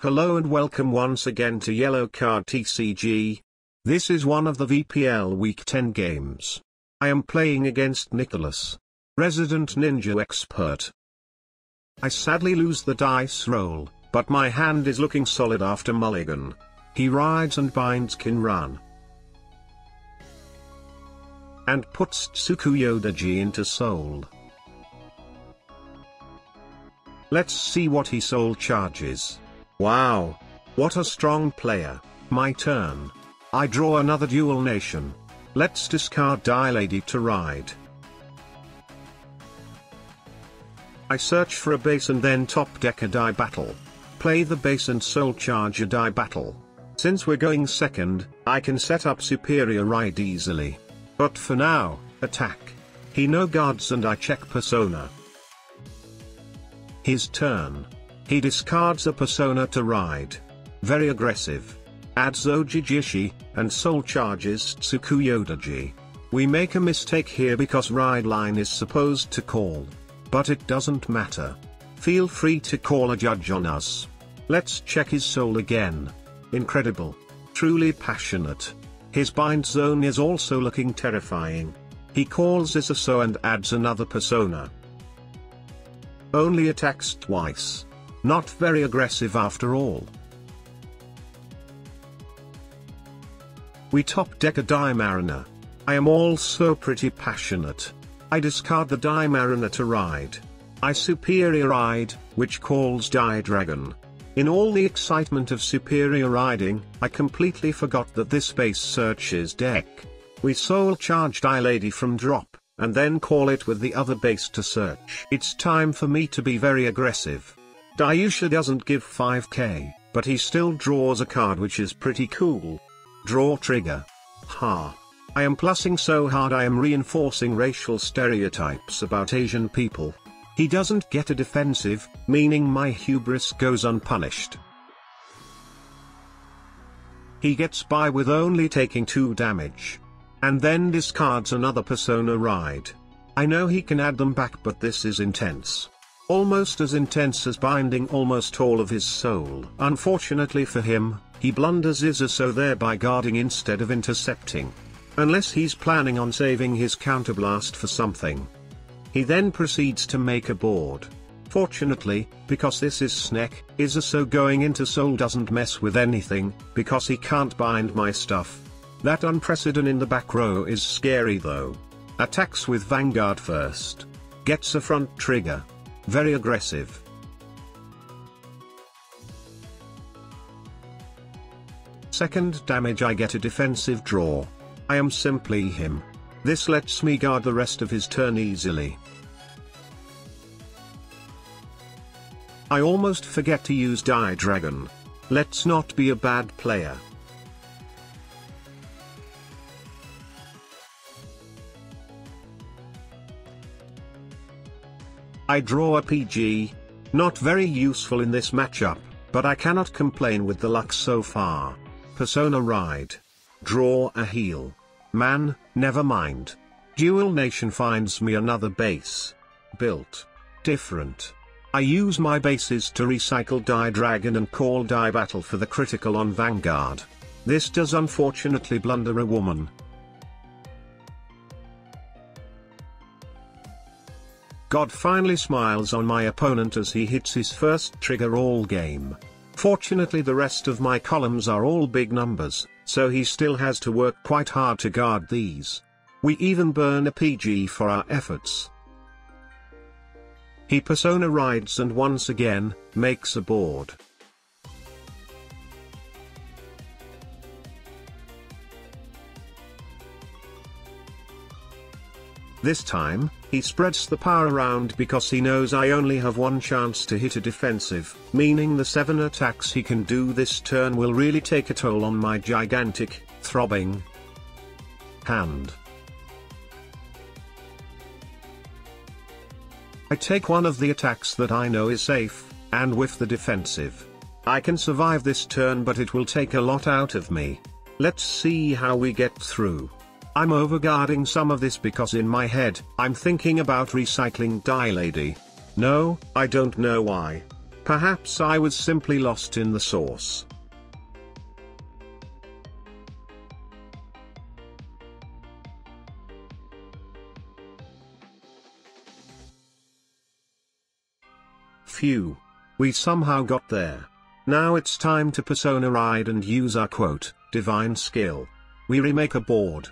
Hello and welcome once again to Yellow Card TCG. This is one of the VPL Week 10 games. I am playing against Nicholas, Resident Ninja Expert. I sadly lose the dice roll, but my hand is looking solid after mulligan. He rides and binds Kinran. And puts Tsukuyodaji into soul. Let's see what he soul charges. Wow! What a strong player. My turn. I draw another dual nation. Let's discard Die Lady to ride. I search for a base and then top deck a die battle. Play the base and soul charge a die battle. Since we're going second, I can set up superior ride easily. But for now, attack. He no guards and I check persona. His turn. He discards a persona to ride. Very aggressive. Adds Ojijishi, and soul charges Tsukuyodaji. We make a mistake here because ride line is supposed to call. But it doesn't matter. Feel free to call a judge on us. Let's check his soul again. Incredible. Truly passionate. His bind zone is also looking terrifying. He calls Isaso and adds another persona. Only attacks twice. Not very aggressive after all. We top deck a Die Mariner. I am also pretty passionate. I discard the Die Mariner to ride. I superior ride, which calls Die Dragon. In all the excitement of superior riding, I completely forgot that this base searches deck. We soul charge Die Lady from drop, and then call it with the other base to search. It's time for me to be very aggressive. Dayusha doesn't give 5k, but he still draws a card which is pretty cool. Draw trigger. Ha. I am plussing so hard I am reinforcing racial stereotypes about Asian people. He doesn't get a defensive, meaning my hubris goes unpunished. He gets by with only taking 2 damage. And then discards another persona ride. I know he can add them back, but this is intense. Almost as intense as binding almost all of his soul. Unfortunately for him, he blunders Isaso thereby guarding instead of intercepting. Unless he's planning on saving his counterblast for something. He then proceeds to make a board. Fortunately, because this is Snek, Isaso going into soul doesn't mess with anything, because he can't bind my stuff. That unprecedented in the back row is scary though. Attacks with Vanguard first. Gets a front trigger. Very aggressive. Second damage I get a defensive draw. I am simply him. This lets me guard the rest of his turn easily. I almost forget to use Die Dragon. Let's not be a bad player. I draw a PG. Not very useful in this matchup, but I cannot complain with the luck so far. Persona ride. Draw a heal. Man, never mind. Dual Nation finds me another base. Built. Different. I use my bases to recycle Die Dragon and call Die Battle for the critical on Vanguard. This does unfortunately blunder a woman. God finally smiles on my opponent as he hits his first trigger all game. Fortunately the rest of my columns are all big numbers, so he still has to work quite hard to guard these. We even burn a PG for our efforts. He persona rides and once again, makes a board. This time, he spreads the power around because he knows I only have one chance to hit a defensive, meaning the 7 attacks he can do this turn will really take a toll on my gigantic, throbbing hand. I take one of the attacks that I know is safe, and whiff the defensive. I can survive this turn, but it will take a lot out of me. Let's see how we get through. I'm overguarding some of this because in my head, I'm thinking about recycling Die Lady. No, I don't know why. Perhaps I was simply lost in the sauce. Phew. We somehow got there. Now it's time to persona ride and use our quote, divine skill. We remake a board.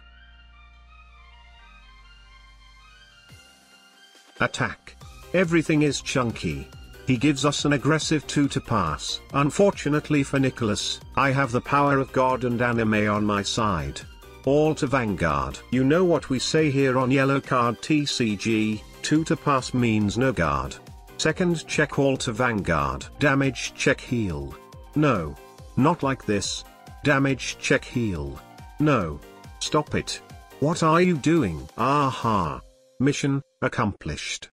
Attack. Everything is chunky. He gives us an aggressive 2 to pass. Unfortunately for Nicholas, I have the power of God and anime on my side. All to Vanguard. You know what we say here on yellow card TCG, 2 to pass means no guard. Second check all to Vanguard. Damage check heal. No. Not like this. Damage check heal. No. Stop it. What are you doing? Aha. Mission accomplished.